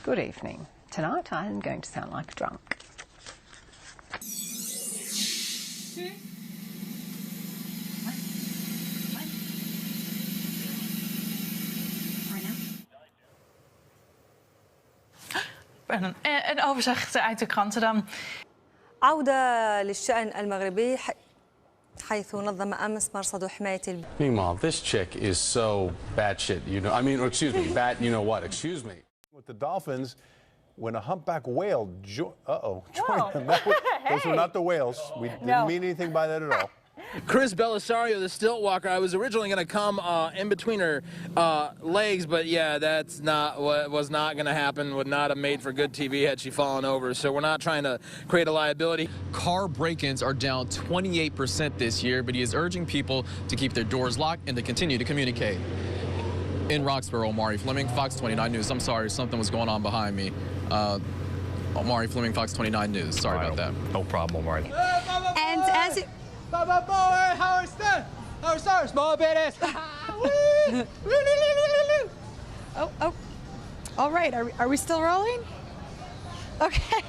Good evening. Tonight I am going to sound like a drunk. Een overzicht uit de kranten dan. عودة للشأن المغربي حيث نظم أمس مرصد حماية Meanwhile, this chick is so batshit, you know. I mean, or excuse me, bat, you know what? Excuse me. With the Dolphins, when a humpback whale joined them. Those were not the whales. We didn't mean anything by that at all. Chris Belisario, the stilt walker, I was originally going to come in between her legs, but yeah, that's not what was not going to happen. Would not have made for good TV had she fallen over. So we're not trying to create a liability. Car break-ins are down 28% this year, but he is urging people to keep their doors locked and to continue to communicate. In Roxborough, Omari Fleming, Fox 29 News. I'm sorry, something was going on behind me. Omari Fleming, Fox 29 News. Sorry about that. No problem, Omari. And as it... Howard Stern, small business. Oh. All right, are we still rolling? Okay.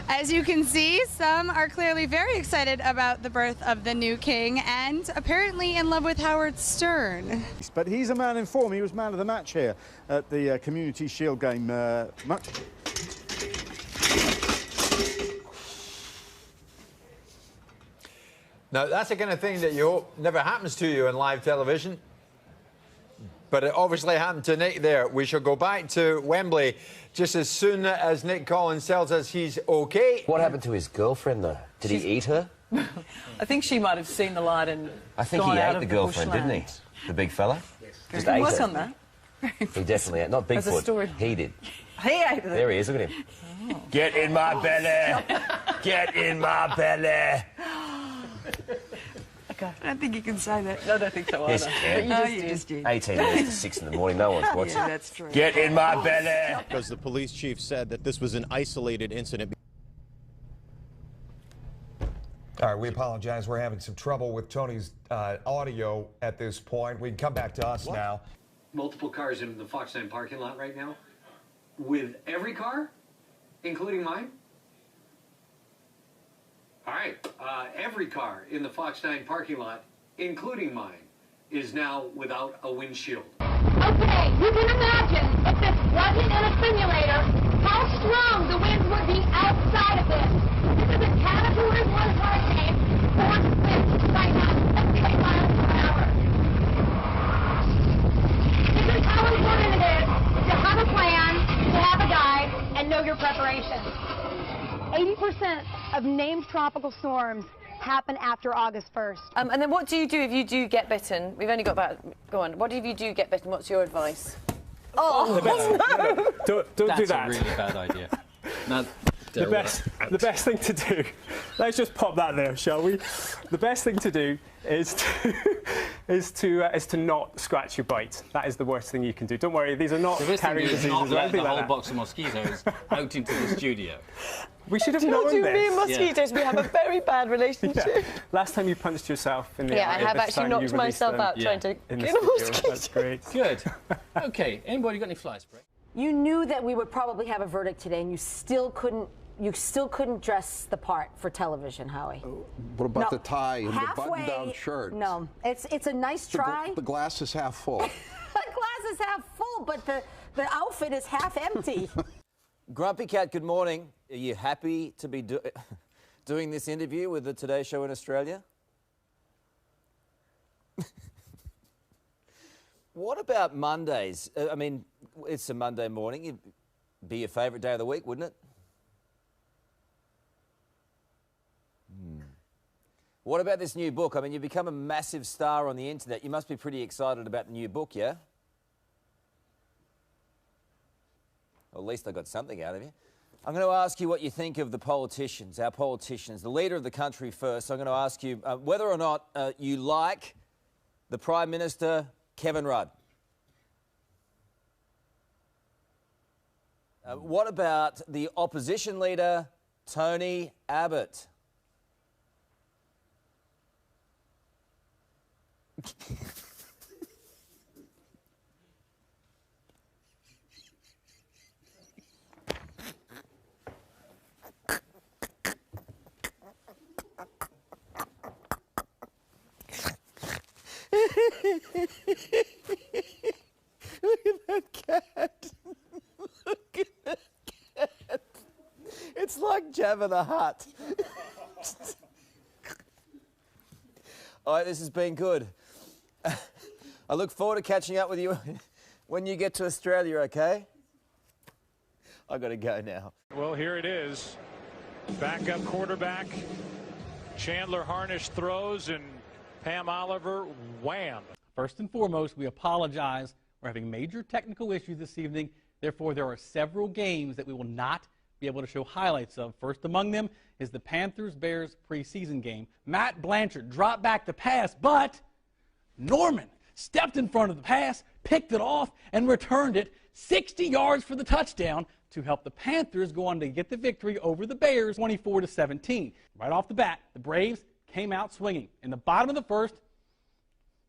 As you can see, some are clearly very excited about the birth of the new king and apparently in love with Howard Stern. But he's a man in form. He was man of the match here at the Community Shield game. Now, that's the kind of thing that you hope never happens to you in live television. But it obviously happened to Nick there. We shall go back to Wembley just as soon as Nick Collins tells us he's OK. What happened to his girlfriend, though? Did he eat her? I think she might have seen the light and I think he ate the girlfriend, didn't he? The big fella? Just ate work her. on that. He definitely ate. Not As a Bigfoot. story. He did. He ate it. There he is. Look at him. Oh. Get in my belly. Get in my belly. Okay. I don't think you can say that. No, I don't think so either. Yes, you can. But you just did. 18 minutes to 6 in the morning. No one's watching. Yeah, that's true. Get in my belly. Because the police chief said that this was an isolated incident. All right, we apologize. We're having some trouble with Tony's audio at this point. We can come back to us now. Multiple cars in the Fox 9 parking lot right now. With every car, including mine? All right, every car in the Fox 9 parking lot, including mine, is now without a windshield. Okay, you can imagine if this wasn't in a simulator, how strong the winds would be outside of this. This is a Category 1 hurricane, force winds right now, 78 miles per hour. This is how important it is to have a plan, to have a guide, and know your preparations. 80% of named tropical storms happen after August 1st. And then what do you do if you do get bitten? We've only got about... Go on. What if you do get bitten? What's your advice? Oh, no. Don't do that. That's a really bad idea. The best thing to do, let's just pop that there, shall we? The best thing to do is to not scratch your bite. That is the worst thing you can do. Don't worry, these are not carrier diseases not or let anything the like whole that. box of mosquitoes out into the studio. We should have known this. Me and mosquitoes, we have a very bad relationship. Yeah. Last time you punched yourself in the eye. I have actually knocked myself out trying to in the kill a studio. mosquito. That's great. Good. Okay, anybody got any fly spray? You knew that we would probably have a verdict today, and you still couldn't dress the part for television, Howie. What about the tie and the button-down shirt? No, it's a nice try. The glass is half full. The glass is half full, but the outfit is half empty. Grumpy Cat, good morning. Are you happy to be doing this interview with the Today Show in Australia? What about Mondays? I mean, it's a Monday morning. It'd be your favourite day of the week, wouldn't it? What about this new book? I mean, you've become a massive star on the internet. You must be pretty excited about the new book, yeah? Well, at least I got something out of you. I'm going to ask you what you think of the politicians, our politicians, the leader of the country first. I'm going to ask you whether or not you like the Prime Minister, Kevin Rudd. What about the opposition leader, Tony Abbott? Look at that cat. Look at that cat. It's like Jabba the Hutt. All right, this has been good. I look forward to catching up with you when you get to Australia, okay? I got to go now. Well, here it is. Backup quarterback. Chandler Harnish throws, and Pam Oliver, wham. First and foremost, we apologize. We're having major technical issues this evening. Therefore, there are several games that we will not be able to show highlights of. First among them is the Panthers-Bears preseason game. Matt Blanchard dropped back the pass, but Norman stepped in front of the pass, picked it off, and returned it 60 yards for the touchdown to help the Panthers go on to get the victory over the Bears 24-17. Right off the bat, the Braves came out swinging. In the bottom of the first,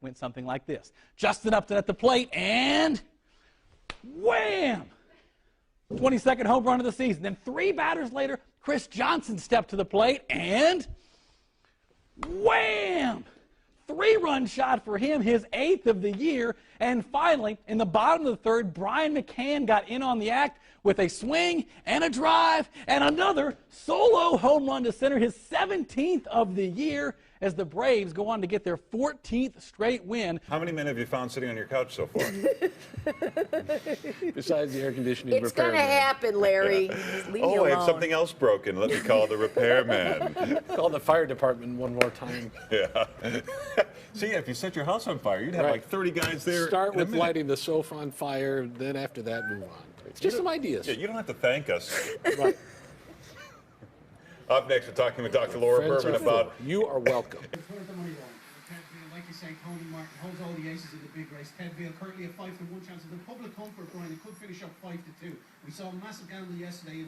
went something like this. Justin Upton at the plate, and wham! 22nd home run of the season. Then 3 batters later, Chris Johnson stepped to the plate, and wham! 3-run shot for him, his 8th of the year. And finally, in the bottom of the third, Brian McCann got in on the act with a swing and a drive and another solo home run to center, his 17th of the year, as the Braves go on to get their 14th straight win. How many men have you found sitting on your couch so far? Besides the air conditioning It's going to happen, Larry. Just leave me Oh, I have alone. something else broken. Let me call the repairman. Call the fire department one more time. Yeah. See, if you set your house on fire, you'd have Right. like 30 guys there. Start in a with minute. lighting the sofa on fire, then after that, move on. It's just some ideas. Yeah, you don't have to thank us. Right. Up next, we're talking with Dr. Laura Friends Berman are full. about... You are welcome. Like you say, Tony Martin holds all the aces in the big race. Ted Vale currently a 5-1 chance of the public comfort, Brian. It could finish up 5-2. We saw a massive gamble yesterday.